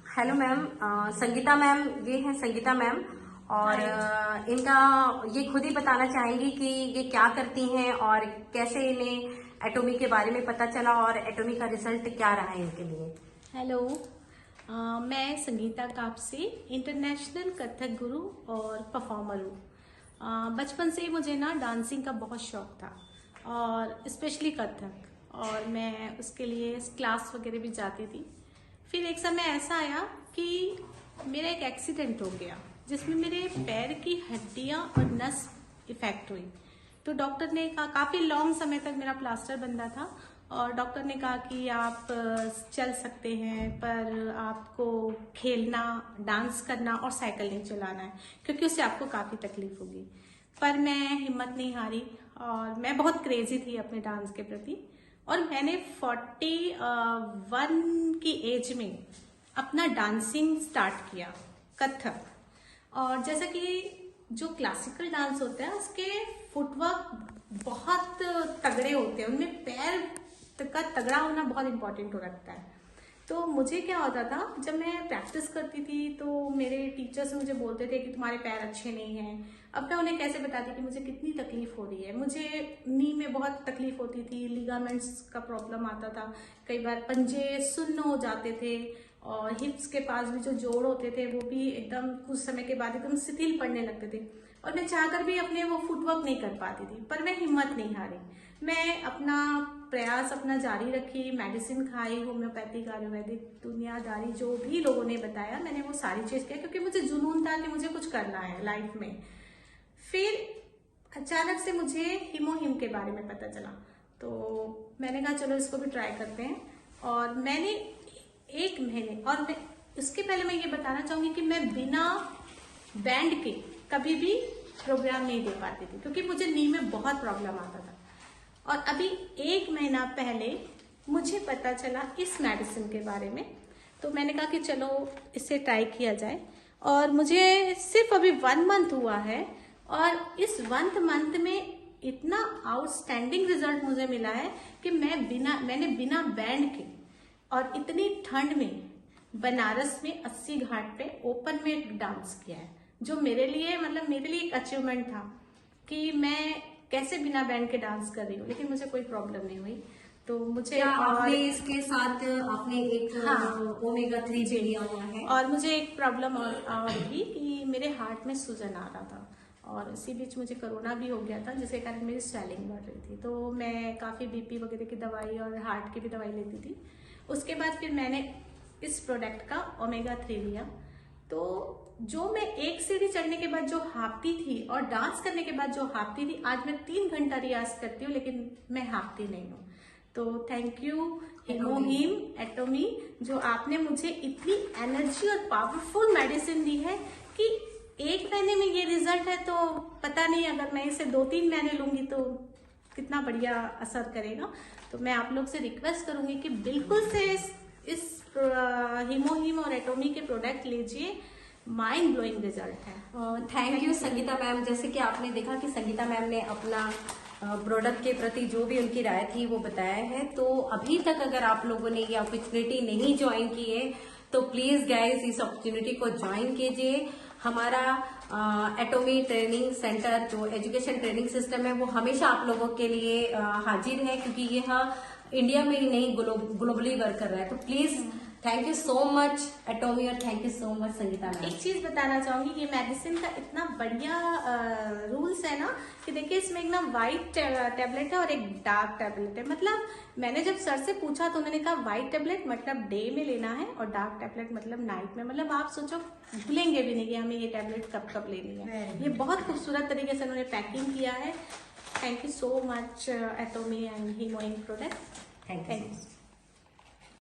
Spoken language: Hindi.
हेलो मैम, संगीता मैम, ये हैं संगीता मैम। और इनका ये खुद ही बताना चाहेंगी कि ये क्या करती हैं और कैसे इन्हें एटॉमी के बारे में पता चला और एटॉमी का रिजल्ट क्या रहा है इनके लिए। हेलो, मैं संगीता कापसे इंटरनेशनल कथक गुरु और परफॉर्मर हूँ। बचपन से ही मुझे ना डांसिंग का बहुत शौक था और स्पेशली कथक, और मैं उसके लिए क्लास वगैरह भी जाती थी। फिर एक समय ऐसा आया कि मेरा एक एक्सीडेंट हो गया जिसमें मेरे पैर की हड्डियां और नस इफेक्ट हुई। तो डॉक्टर ने कहा, काफी लॉन्ग समय तक मेरा प्लास्टर बंधा था, और डॉक्टर ने कहा कि आप चल सकते हैं पर आपको खेलना, डांस करना और साइकिल नहीं चलाना है क्योंकि उससे आपको काफी तकलीफ होगी। पर मैं हिम्मत नहीं हारी और मैं बहुत क्रेजी थी अपने डांस के प्रति, और मैंने 41 की एज में अपना डांसिंग स्टार्ट किया, कथक। और जैसा कि जो क्लासिकल डांस होता है उसके फुटवर्क बहुत तगड़े होते हैं, उनमें पैर का तगड़ा होना बहुत इंपॉर्टेंट हो रखता है। तो मुझे क्या होता था, जब मैं प्रैक्टिस करती थी तो मेरे टीचर्स मुझे बोलते थे कि तुम्हारे पैर अच्छे नहीं हैं। अब मैं उन्हें कैसे बताती कि मुझे कितनी तकलीफ हो रही है। मुझे नी में बहुत तकलीफ होती थी, लिगामेंट्स का प्रॉब्लम आता था, कई बार पंजे सुन्न हो जाते थे, और हिप्स के पास भी जो जोड़ होते थे वो भी एकदम कुछ समय के बाद एकदम शिथिल पड़ने लगते थे, और मैं चाहकर भी अपने वो फुटवर्क नहीं कर पाती थी। पर मैं हिम्मत नहीं हारी, मैं अपना प्रयास अपना जारी रखी, मेडिसिन खाई, होम्योपैथिक, आयुर्वेदिक, दुनियादारी जो भी लोगों ने बताया मैंने वो सारी चीज किया, क्योंकि मुझे जुनून था कि मुझे कुछ करना है लाइफ में। फिर अचानक से मुझे हीमोहिम के बारे में पता चला, तो मैंने कहा चलो इसको भी ट्राई करते हैं। और मैंने 1 महीने, और उसके पहले मैं ये बताना चाहूंगी कि मैं बिना बैंड के कभी भी प्रोग्राम नहीं दे पाती थी क्योंकि मुझे नी में बहुत प्रॉब्लम आता था। और अभी 1 महीना पहले मुझे पता चला इस मेडिसिन के बारे में, तो मैंने कहा कि चलो इसे ट्राई किया जाए। और मुझे सिर्फ अभी 1 मंथ हुआ है, और इस 1 मंथ में इतना आउटस्टैंडिंग रिजल्ट मुझे मिला है कि मैंने बिना बैंड के और इतनी ठंड में बनारस में 80 घाट पे ओपन में डांस किया है, जो मेरे लिए एक अचीवमेंट था कि मैं कैसे बिना बैंड के डांस कर रही हूँ, लेकिन मुझे कोई प्रॉब्लम नहीं हुई। तो मुझे आपने इसके साथ आपने एक ओमेगा 3 भी लिया हुआ है। और मुझे एक प्रॉब्लम और भी कि मेरे हार्ट में सूजन आ रहा था, और इसी बीच मुझे कोरोना भी हो गया था जिसके कारण मेरी स्वेलिंग बढ़ रही थी। तो मैं काफ़ी बीपी वगैरह की दवाई और हार्ट की भी दवाई लेती थी। उसके बाद फिर मैंने इस प्रोडक्ट का ओमेगा 3 लिया। तो जो मैं 1 सीढ़ी चढ़ने के बाद जो हाँफती थी और डांस करने के बाद जो हाँफती थी, आज मैं 3 घंटा रियाज करती हूँ लेकिन मैं हाँफती नहीं हूँ। तो थैंक यू हीमोहिम एटॉमी, जो आपने मुझे इतनी एनर्जी और पावरफुल मेडिसिन दी है कि 1 महीने में ये रिजल्ट है। तो पता नहीं अगर मैं इसे 2-3 महीने लूंगी तो कितना बढ़िया असर करेगा। तो मैं आप लोग से रिक्वेस्ट करूंगी कि बिल्कुल से इस हीमोहिम और एटॉमी के प्रोडक्ट लीजिए, माइंड ब्लोइंग रिजल्ट है। Thank you Sangeeta ma'am. जैसे कि आपने देखा कि संगीता मैम ने अपना प्रोडक्ट के प्रति जो भी उनकी राय थी वो बताया है। तो अभी तक अगर आप लोगों ने ये अपॉर्चुनिटी नहीं ज्वाइन की है तो प्लीज गाइस इस अपॉर्चुनिटी को ज्वाइन कीजिए। हमारा एटॉमी ट्रेनिंग सेंटर जो एजुकेशन ट्रेनिंग सिस्टम है वो हमेशा आप लोगों के लिए हाजिर है, क्योंकि यह इंडिया में ही नहीं ग्लोबली वर्क कर रहा है। तो please thank you so much Atomy, और thank you so much Sangeeta ma'am. एक चीज बताना चाहूंगी, ये मेडिसिन का इतना बढ़िया रूल्स है ना कि देखिए इसमें एक ना व्हाइट टेबलेट है और एक डार्क टेबलेट है। मतलब मैंने जब सर से पूछा तो उन्होंने कहा व्हाइट टेबलेट मतलब डे में लेना है और डार्क टेबलेट मतलब नाइट में। मतलब आप सोचो, भूलेंगे भी नहीं कि हमें ये टेबलेट कब कब लेनी है। ये बहुत खूबसूरत तरीके से उन्होंने पैकिंग किया है। Thank you so much Atomy and HemoHIM product. Thank you.